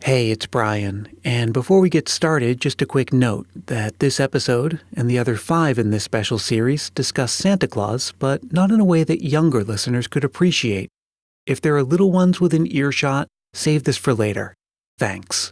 Hey, it's Brian, and before we get started, just a quick note that this episode and the other 5 in this special series discuss Santa Claus, but not in a way that younger listeners could appreciate. If there are little ones within earshot, save this for later. Thanks.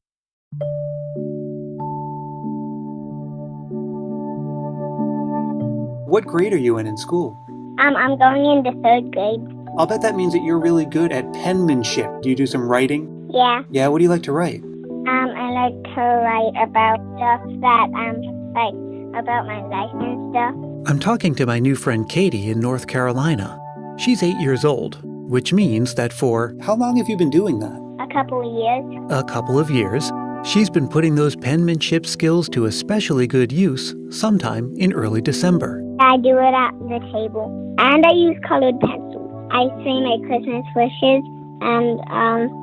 What grade are you in school? I'm going into 3rd grade. I'll bet that means that you're really good at penmanship. Do you do some writing? Yeah. Yeah, what do you like to write? I like to write about stuff that, like, about my life and stuff. I'm talking to my new friend Katie in North Carolina. She's 8 years old, which means that for... How long have you been doing that? A couple of years. A couple of years. She's been putting those penmanship skills to especially good use sometime in early December. I do it at the table. And I use colored pencils. I say my Christmas wishes and,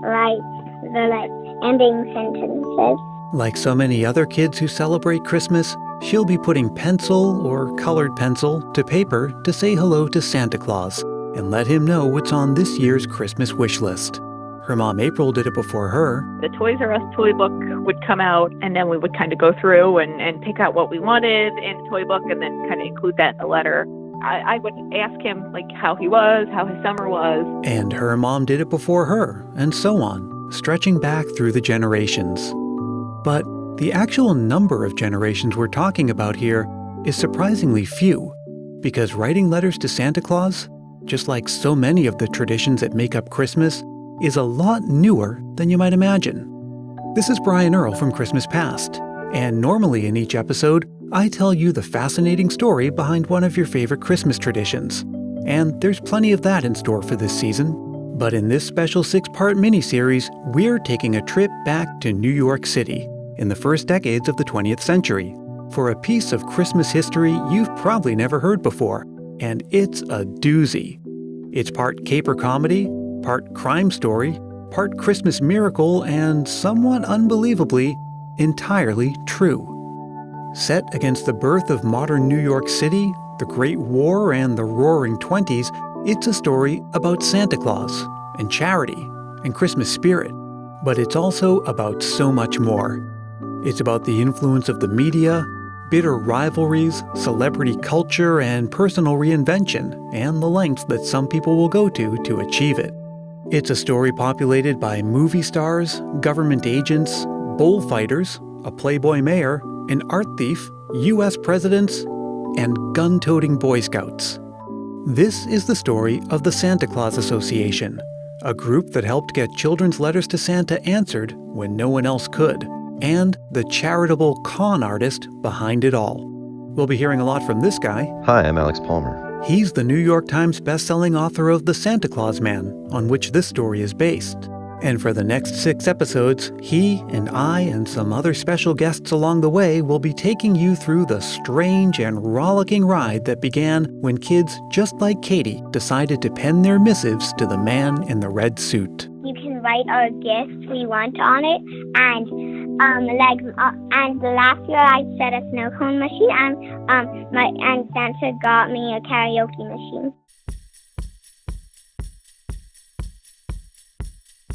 write the, ending sentences. Like so many other kids who celebrate Christmas, she'll be putting pencil or colored pencil to paper to say hello to Santa Claus and let him know what's on this year's Christmas wish list. Her mom April did it before her. The Toys R Us toy book would come out, and then we would kind of go through and pick out what we wanted in the toy book and then kind of include that in the letter. I would ask him, how he was, how his summer was. And her mom did it before her, and so on, stretching back through the generations. But the actual number of generations we're talking about here is surprisingly few, because writing letters to Santa Claus, just like so many of the traditions that make up Christmas, is a lot newer than you might imagine. This is Brian Earl from Christmas Past, and normally in each episode, I tell you the fascinating story behind one of your favorite Christmas traditions. And there's plenty of that in store for this season. But in this special 6-part miniseries, we're taking a trip back to New York City in the first decades of the 20th century for a piece of Christmas history you've probably never heard before. And it's a doozy. It's part caper comedy, part crime story, part Christmas miracle, and somewhat unbelievably, entirely true. Set against the birth of modern New York City, the Great War, and the Roaring '20s, it's a story about Santa Claus and charity and Christmas spirit. But it's also about so much more. It's about the influence of the media, bitter rivalries, celebrity culture, and personal reinvention, and the lengths that some people will go to achieve it. It's a story populated by movie stars, government agents, bullfighters, a Playboy mayor, an art thief, U.S. presidents, and gun-toting Boy Scouts. This is the story of the Santa Claus Association, a group that helped get children's letters to Santa answered when no one else could, and the charitable con artist behind it all. We'll be hearing a lot from this guy. Hi, I'm Alex Palmer. He's the New York Times bestselling author of The Santa Claus Man, on which this story is based. And for the next 6 episodes, he and I and some other special guests along the way will be taking you through the strange and rollicking ride that began when kids just like Katie decided to pen their missives to the man in the red suit. You can write our gifts we want on it, and last year I set a snow cone machine, and Santa got me a karaoke machine.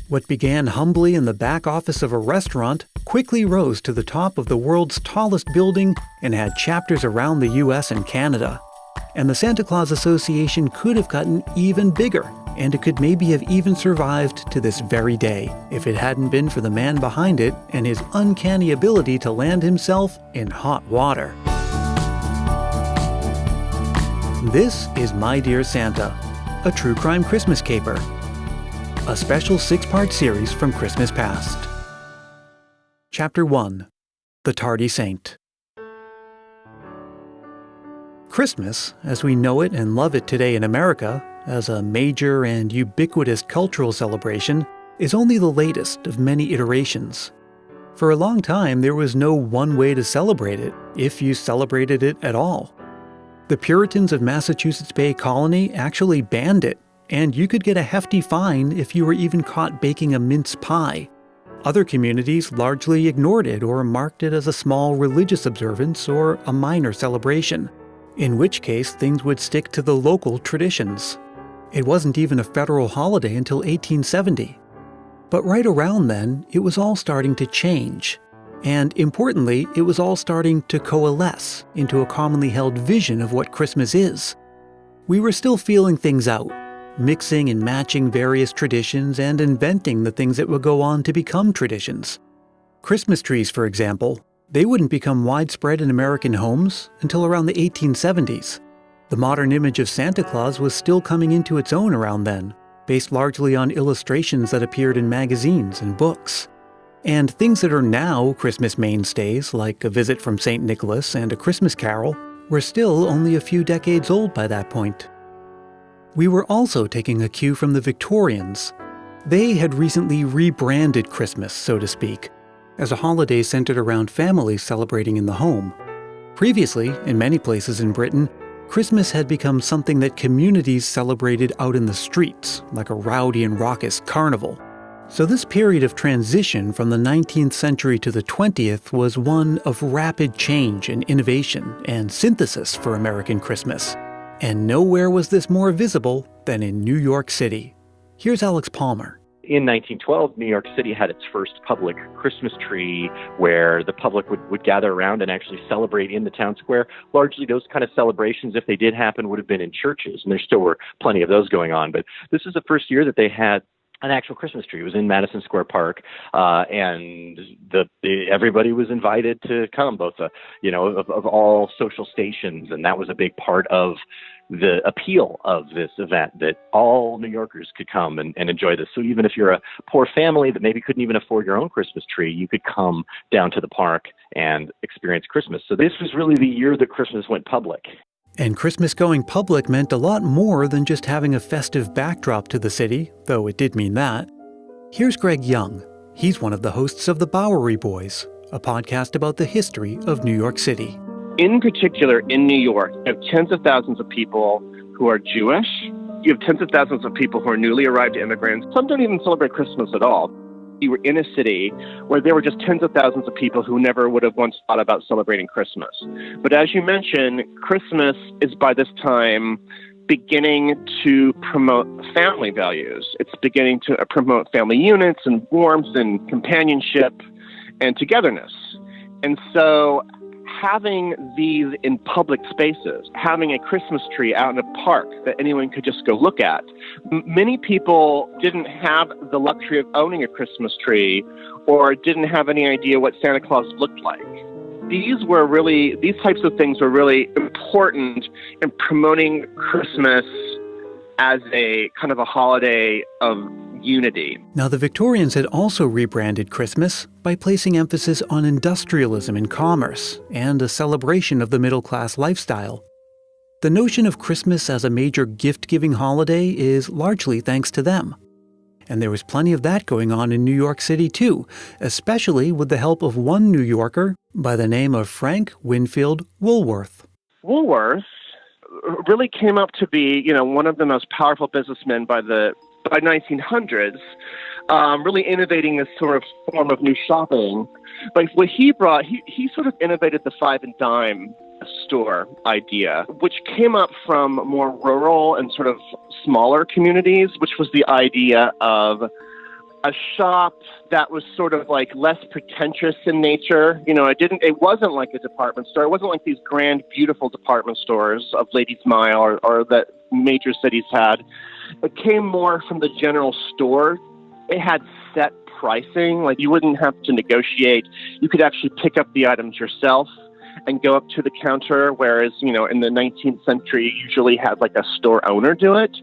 What began humbly in the back office of a restaurant quickly rose to the top of the world's tallest building and had chapters around the US and Canada. And the Santa Claus Association could have gotten even bigger, and it could maybe have even survived to this very day if it hadn't been for the man behind it and his uncanny ability to land himself in hot water. This is My Dear Santa, a true crime Christmas caper. A special 6-part series from Christmas Past. Chapter 1. The Tardy Saint. Christmas, as we know it and love it today in America, as a major and ubiquitous cultural celebration, is only the latest of many iterations. For a long time, there was no one way to celebrate it, if you celebrated it at all. The Puritans of Massachusetts Bay Colony actually banned it, and you could get a hefty fine if you were even caught baking a mince pie. Other communities largely ignored it or marked it as a small religious observance or a minor celebration, in which case things would stick to the local traditions. It wasn't even a federal holiday until 1870. But right around then, it was all starting to change. And importantly, it was all starting to coalesce into a commonly held vision of what Christmas is. We were still feeling things out, mixing and matching various traditions and inventing the things that would go on to become traditions. Christmas trees, for example, they wouldn't become widespread in American homes until around the 1870s. The modern image of Santa Claus was still coming into its own around then, based largely on illustrations that appeared in magazines and books. And things that are now Christmas mainstays, like A Visit from St. Nicholas and A Christmas Carol, were still only a few decades old by that point. We were also taking a cue from the Victorians. They had recently rebranded Christmas, so to speak, as a holiday centered around families celebrating in the home. Previously, in many places in Britain, Christmas had become something that communities celebrated out in the streets, like a rowdy and raucous carnival. So this period of transition from the 19th century to the 20th was one of rapid change and innovation and synthesis for American Christmas. And nowhere was this more visible than in New York City. Here's Alex Palmer. In 1912, New York City had its first public Christmas tree where the public would gather around and actually celebrate in the town square. Largely those kind of celebrations, if they did happen, would have been in churches, and there still were plenty of those going on. But this is the first year that they had an actual Christmas tree. It was in Madison Square Park, and everybody was invited to come, both of all social stations, and that was a big part of the appeal of this event, that all New Yorkers could come and enjoy this. So even if you're a poor family that maybe couldn't even afford your own Christmas tree, you could come down to the park and experience Christmas. So this was really the year that Christmas went public. And Christmas going public meant a lot more than just having a festive backdrop to the city, though it did mean that. Here's Greg Young. He's one of the hosts of The Bowery Boys, a podcast about the history of New York City. In particular, in New York, you have tens of thousands of people who are Jewish. You have tens of thousands of people who are newly arrived immigrants. Some don't even celebrate Christmas at all. You were in a city where there were just tens of thousands of people who never would have once thought about celebrating Christmas. But as you mentioned, Christmas is by this time beginning to promote family values. It's beginning to promote family units and warmth and companionship and togetherness. And so having these in public spaces, having a Christmas tree out in a park that anyone could just go look at. Many people didn't have the luxury of owning a Christmas tree or didn't have any idea what Santa Claus looked like. These types of things were really important in promoting Christmas as a kind of a holiday of unity. Now, the Victorians had also rebranded Christmas by placing emphasis on industrialism and commerce and a celebration of the middle-class lifestyle. The notion of Christmas as a major gift-giving holiday is largely thanks to them. And there was plenty of that going on in New York City too, especially with the help of one New Yorker by the name of Frank Winfield Woolworth. Woolworth really came up to be, one of the most powerful businessmen by 1900s, really innovating this sort of form of new shopping. But what he brought, he sort of innovated the five and dime store idea, which came up from more rural and sort of smaller communities, which was the idea of a shop that was sort of like less pretentious in nature. It wasn't like a department store. It wasn't like these grand, beautiful department stores of Ladies Mile or that major cities had. It came more from the general store. It had set pricing, like you wouldn't have to negotiate. You could actually pick up the items yourself and go up to the counter, whereas, in the 19th century, you usually had like a store owner do it.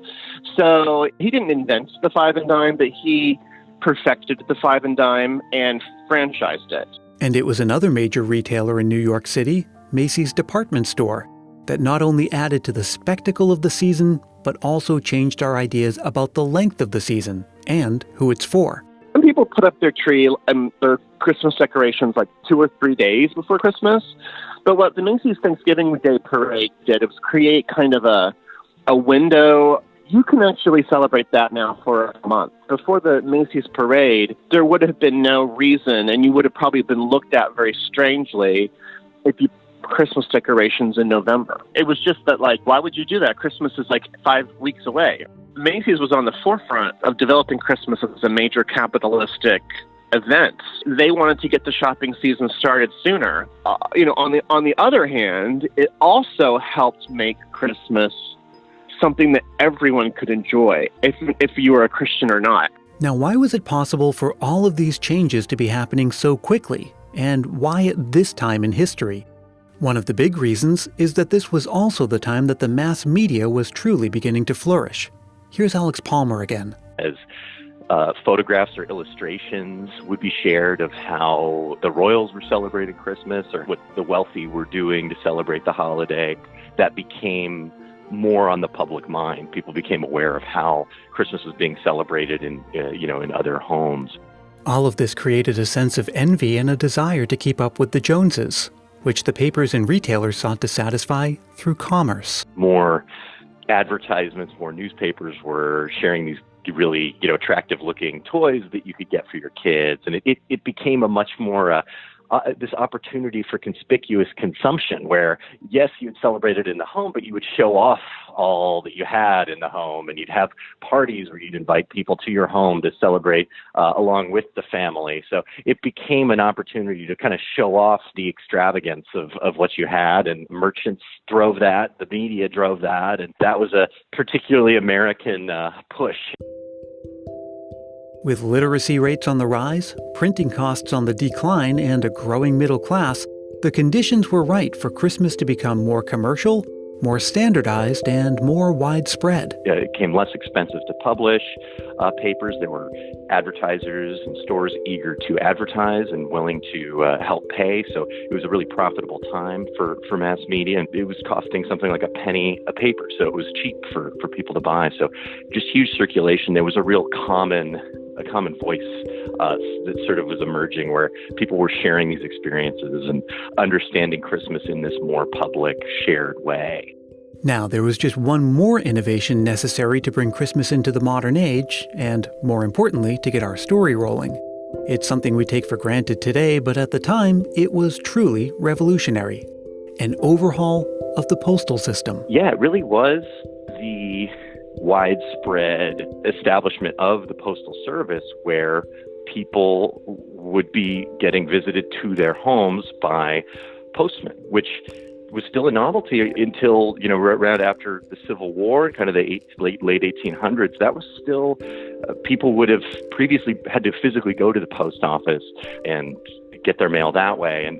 So he didn't invent the five and dime, but he perfected the five and dime and franchised it. And it was another major retailer in New York City, Macy's department store, that not only added to the spectacle of the season, but also changed our ideas about the length of the season and who it's for. Some people put up their tree and their Christmas decorations like 2 or 3 days before Christmas. But what the Macy's Thanksgiving Day Parade did, it was create kind of a window. You can actually celebrate that now for a month. Before the Macy's Parade, there would have been no reason, and you would have probably been looked at very strangely if you Christmas decorations in November. It was just that, like, why would you do that? Christmas is like 5 weeks away. Macy's was on the forefront of developing Christmas as a major capitalistic event. They wanted to get the shopping season started sooner. On the other hand, it also helped make Christmas something that everyone could enjoy, if you were a Christian or not. Now, why was it possible for all of these changes to be happening so quickly? And why at this time in history? One of the big reasons is that this was also the time that the mass media was truly beginning to flourish. Here's Alex Palmer again. As photographs or illustrations would be shared of how the royals were celebrating Christmas or what the wealthy were doing to celebrate the holiday, that became more on the public mind. People became aware of how Christmas was being celebrated in other homes. All of this created a sense of envy and a desire to keep up with the Joneses, which the papers and retailers sought to satisfy through commerce. More advertisements, more newspapers were sharing these really, attractive looking toys that you could get for your kids. And it became a much more this opportunity for conspicuous consumption where, yes, you'd celebrate it in the home, but you would show off all that you had in the home, and you'd have parties where you'd invite people to your home to celebrate along with the family. So it became an opportunity to kind of show off the extravagance of what you had, and merchants drove that, the media drove that, and that was a particularly American push. With literacy rates on the rise, printing costs on the decline, and a growing middle class, the conditions were right for Christmas to become more commercial, more standardized, and more widespread. It became less expensive to publish papers. There were advertisers and stores eager to advertise and willing to help pay. So it was a really profitable time for mass media, and it was costing something like a penny a paper. So it was cheap for people to buy. So just huge circulation. There was a real common voice that sort of was emerging, where people were sharing these experiences and understanding Christmas in this more public, shared way. Now, there was just one more innovation necessary to bring Christmas into the modern age, and more importantly, to get our story rolling. It's something we take for granted today, but at the time, it was truly revolutionary. An overhaul of the postal system. Yeah, it really was the widespread establishment of the Postal Service, where people would be getting visited to their homes by postmen, which was still a novelty until, right after the Civil War, kind of the late 1800s. That was still, people would have previously had to physically go to the post office and get their mail that way, and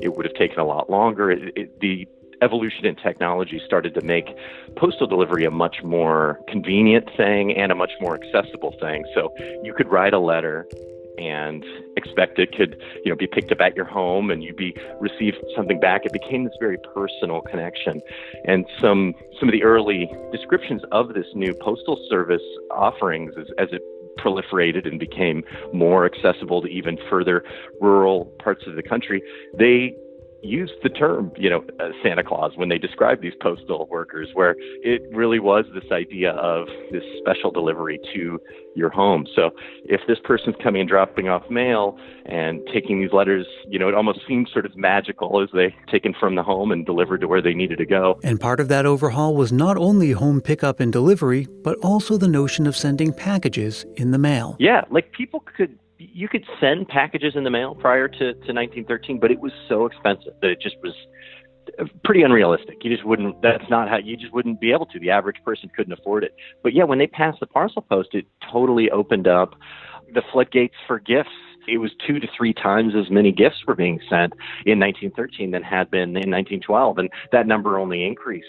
it would have taken a lot longer. The evolution in technology started to make postal delivery a much more convenient thing and a much more accessible thing. So you could write a letter and expect it could, be picked up at your home, and you'd receive something back. It became this very personal connection. And some of the early descriptions of this new postal service offerings as it proliferated and became more accessible to even further rural parts of the country, they used the term, Santa Claus when they described these postal workers, where it really was this idea of this special delivery to your home. So if this person's coming and dropping off mail and taking these letters, it almost seems sort of magical as they taken from the home and delivered to where they needed to go. And part of that overhaul was not only home pickup and delivery, but also the notion of sending packages in the mail. Yeah, like you could send packages in the mail prior to 1913, but it was so expensive that it just was pretty unrealistic. You just wouldn't be able to. The average person couldn't afford it. But yeah, when they passed the parcel post, it totally opened up the floodgates for gifts. It was 2 to 3 times as many gifts were being sent in 1913 than had been in 1912, and that number only increased.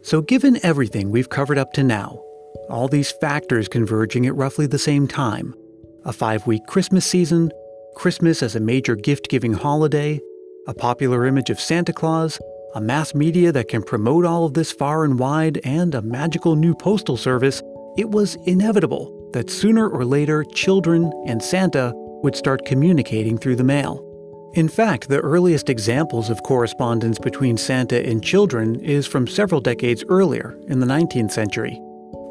So given everything we've covered up to now, all these factors converging at roughly the same time, a 5-week Christmas season, Christmas as a major gift-giving holiday, a popular image of Santa Claus, a mass media that can promote all of this far and wide, and a magical new postal service, it was inevitable that sooner or later children and Santa would start communicating through the mail. In fact, the earliest examples of correspondence between Santa and children is from several decades earlier, in the 19th century.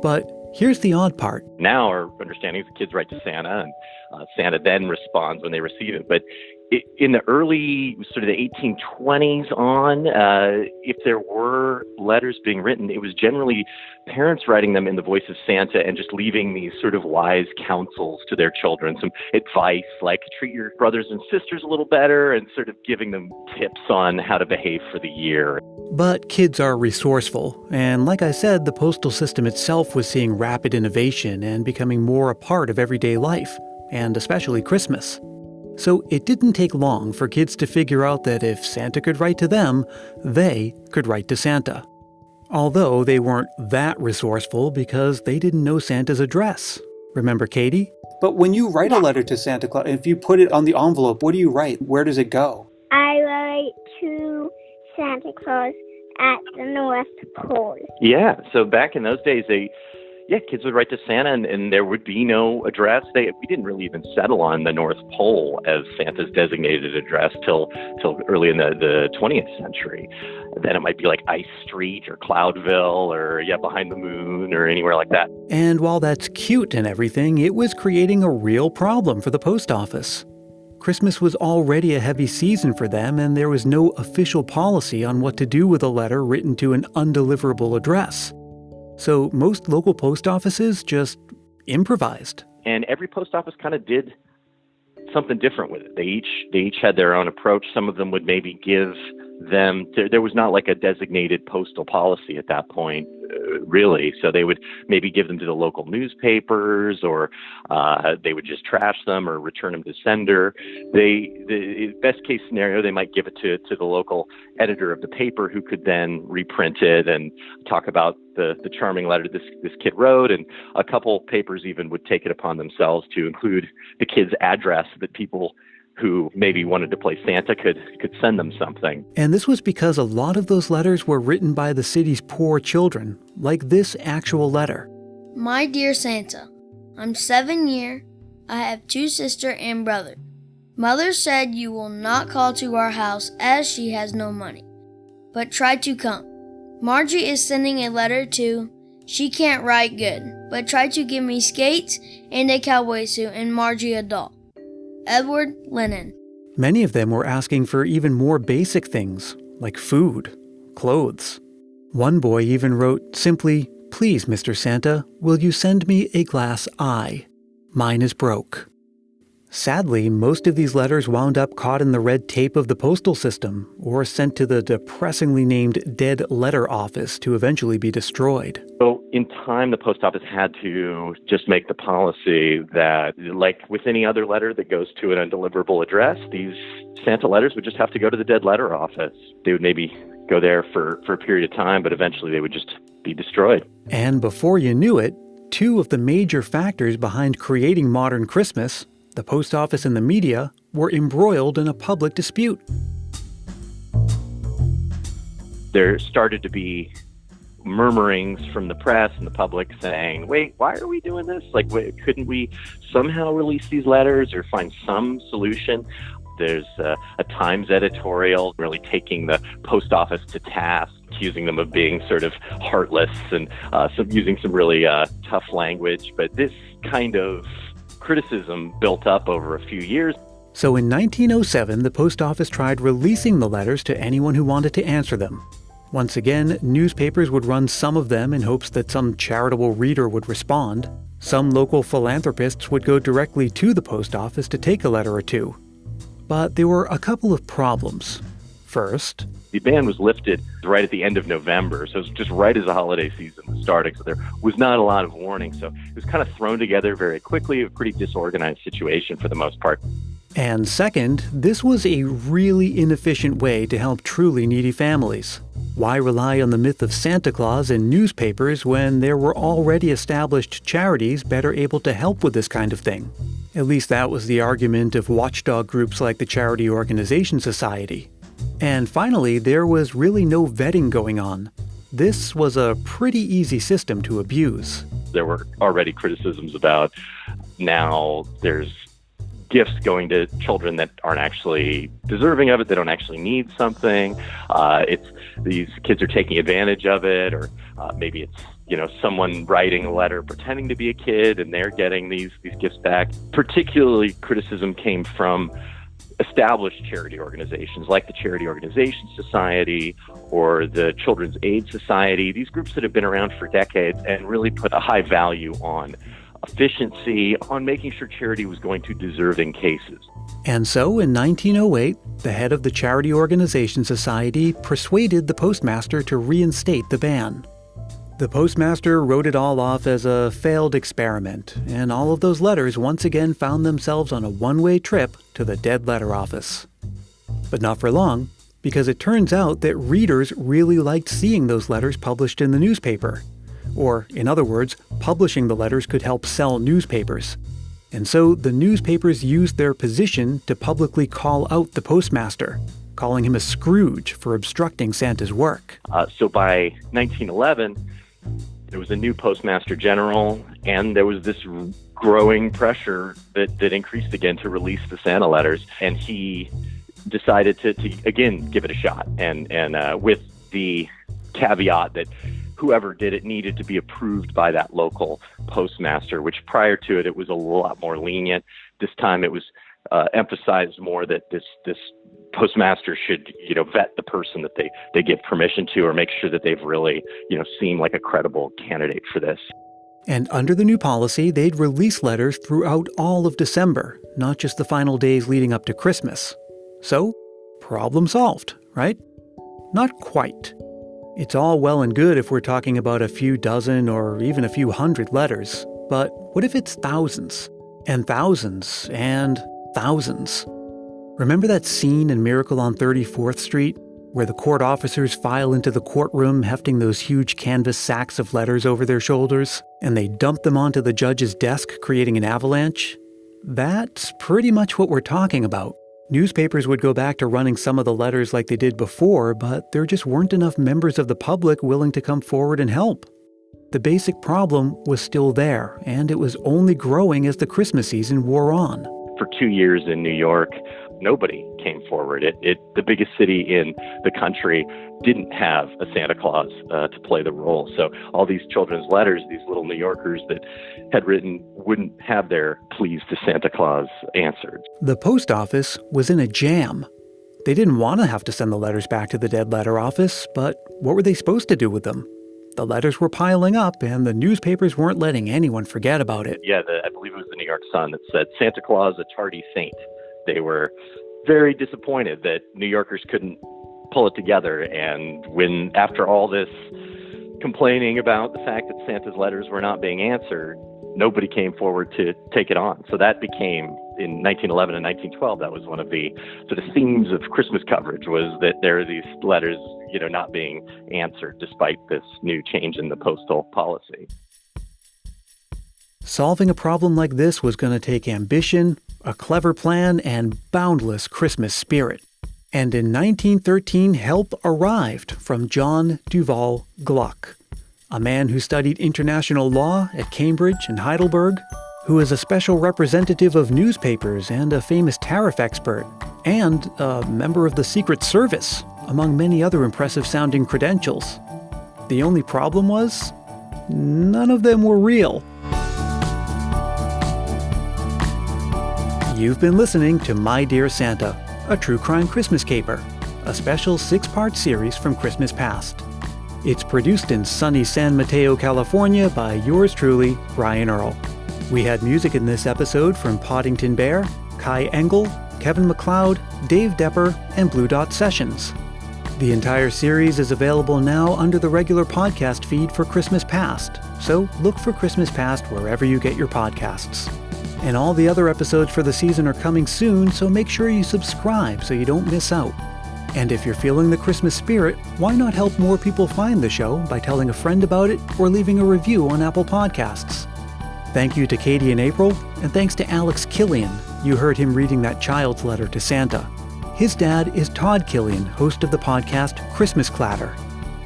But here's the odd part. Now our understanding is the kids write to Santa, and Santa then responds when they receive it. But in the early sort of the 1820s on, if there were letters being written, it was generally parents writing them in the voice of Santa and just leaving these sort of wise counsels to their children, some advice like treat your brothers and sisters a little better, and sort of giving them tips on how to behave for the year. But kids are resourceful, and like I said, the postal system itself was seeing rapid innovation and becoming more a part of everyday life, and especially Christmas. So it didn't take long for kids to figure out that if Santa could write to them, they could write to Santa. Although they weren't that resourceful because they didn't know Santa's address. Remember, Katie? But when you write a letter to Santa Claus, if you put it on the envelope, what do you write? Where does it go? I write to Santa Claus at the North Pole. Yeah, so back in those days, kids would write to Santa, and there would be no address. We didn't really even settle on the North Pole as Santa's designated address till early in the 20th century. Then it might be like Ice Street or Cloudville or behind the moon or anywhere like that. And while that's cute and everything, it was creating a real problem for the post office. Christmas was already a heavy season for them, and there was no official policy on what to do with a letter written to an undeliverable address. So most local post offices just improvised. And every post office kind of did something different with it. They each had their own approach. Some of them would maybe give them, there was not like a designated postal policy at that point, really. So they would maybe give them to the local newspapers, or they would just trash them or return them to sender. The best case scenario, they might give it to the local editor of the paper, who could then reprint it and talk about the charming letter this kid wrote. And a couple papers even would take it upon themselves to include the kid's address, that people who maybe wanted to play Santa could send them something. And this was because a lot of those letters were written by the city's poor children, like this actual letter. My dear Santa, I'm 7 years. I have 2 sisters and brother. Mother said you will not call to our house as she has no money, but try to come. Margie is sending a letter too. She can't write good, but try to give me skates and a cowboy suit and Margie a doll. Edward Lennon. Many of them were asking for even more basic things, like food, clothes. One boy even wrote simply, "Please, Mr. Santa, will you send me a glass eye? Mine is broke." Sadly, most of these letters wound up caught in the red tape of the postal system, or sent to the depressingly named Dead Letter Office to eventually be destroyed. So in time, the post office had to just make the policy that, like with any other letter that goes to an undeliverable address, these Santa letters would just have to go to the Dead Letter Office. They would maybe go there for a period of time, but eventually they would just be destroyed. And before you knew it, 2 of the major factors behind creating modern Christmas, the post office and the media, were embroiled in a public dispute. There started to be murmurings from the press and the public saying, wait, why are we doing this? Like, couldn't we somehow release these letters or find some solution? There's a Times editorial really taking the post office to task, accusing them of being sort of heartless and using some really tough language. But this kind of criticism built up over a few years. So in 1907, the post office tried releasing the letters to anyone who wanted to answer them. Once again, newspapers would run some of them in hopes that some charitable reader would respond. Some local philanthropists would go directly to the post office to take a letter or two. But there were a couple of problems. First, the ban was lifted right at the end of November, so it was just right as the holiday season was starting, so there was not a lot of warning. So it was kind of thrown together very quickly, a pretty disorganized situation for the most part. And second, this was a really inefficient way to help truly needy families. Why rely on the myth of Santa Claus in newspapers when there were already established charities better able to help with this kind of thing? At least that was the argument of watchdog groups like the Charity Organization Society. And finally, there was really no vetting going on. This was a pretty easy system to abuse. There were already criticisms about now there's gifts going to children that aren't actually deserving of it. They don't actually need something. These kids are taking advantage of it, or maybe it's someone writing a letter pretending to be a kid and they're getting these gifts back. Particularly, criticism came from established charity organizations like the Charity Organization Society or the Children's Aid Society. These groups that have been around for decades and really put a high value on efficiency, on making sure charity was going to deserving cases. And so in 1908, the head of the Charity Organization Society persuaded the postmaster to reinstate the ban. The postmaster wrote it all off as a failed experiment, and all of those letters once again found themselves on a one-way trip to the dead letter office. But not for long, because it turns out that readers really liked seeing those letters published in the newspaper. Or, in other words, publishing the letters could help sell newspapers. And so the newspapers used their position to publicly call out the postmaster, calling him a Scrooge for obstructing Santa's work. So by 1911, there was a new postmaster general, and there was this growing pressure that increased again to release the Santa letters. And he decided to again give it a shot, and with the caveat that whoever did it needed to be approved by that local postmaster, which prior to it was a lot more lenient. This time it was emphasized more that this postmaster should vet the person that they give permission to, or make sure that they've really seem like a credible candidate for this. And under the new policy, they'd release letters throughout all of December, not just the final days leading up to Christmas. So, problem solved, right? Not quite. It's all well and good if we're talking about a few dozen or even a few hundred letters, but what if it's thousands and thousands and thousands? Remember that scene in Miracle on 34th Street where the court officers file into the courtroom hefting those huge canvas sacks of letters over their shoulders, and they dump them onto the judge's desk, creating an avalanche? That's pretty much what we're talking about. Newspapers would go back to running some of the letters like they did before, but there just weren't enough members of the public willing to come forward and help. The basic problem was still there, and it was only growing as the Christmas season wore on. For 2 years in New York, nobody came forward. The biggest city in the country didn't have a Santa Claus to play the role. So all these children's letters, these little New Yorkers that had written, wouldn't have their pleas to Santa Claus answered. The post office was in a jam. They didn't want to have to send the letters back to the dead letter office, but what were they supposed to do with them? The letters were piling up, and the newspapers weren't letting anyone forget about it. Yeah, I believe it was the New York Sun that said, "Santa Claus, a tardy saint." They were very disappointed that New Yorkers couldn't pull it together. And when, after all this complaining about the fact that Santa's letters were not being answered, nobody came forward to take it on. So that became, in 1911 and 1912, that was one of the sort of themes of Christmas coverage, was that there are these letters, not being answered despite this new change in the postal policy. Solving a problem like this was going to take ambition, a clever plan, and boundless Christmas spirit. And in 1913, help arrived from John Duval Gluck, a man who studied international law at Cambridge and Heidelberg, who is a special representative of newspapers and a famous tariff expert, and a member of the Secret Service, among many other impressive-sounding credentials. The only problem was, none of them were real. You've been listening to My Dear Santa, a true crime Christmas caper, a special 6-part series from Christmas Past. It's produced in sunny San Mateo, California by yours truly, Brian Earl. We had music in this episode from Poddington Bear, Kai Engel, Kevin MacLeod, Dave Depper, and Blue Dot Sessions. The entire series is available now under the regular podcast feed for Christmas Past, so look for Christmas Past wherever you get your podcasts. And all the other episodes for the season are coming soon, so make sure you subscribe so you don't miss out. And if you're feeling the Christmas spirit, why not help more people find the show by telling a friend about it or leaving a review on Apple Podcasts? Thank you to Katie and April, and thanks to Alex Killian. You heard him reading that child's letter to Santa. His dad is Todd Killian, host of the podcast Christmas Clatter.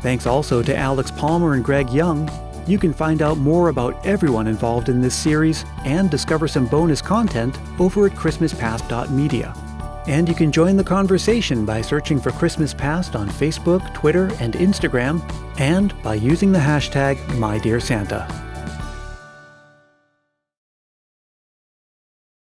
Thanks also to Alex Palmer and Greg Young. You can find out more about everyone involved in this series and discover some bonus content over at christmaspast.media. And you can join the conversation by searching for Christmas Past on Facebook, Twitter, and Instagram, and by using the hashtag MyDearSanta.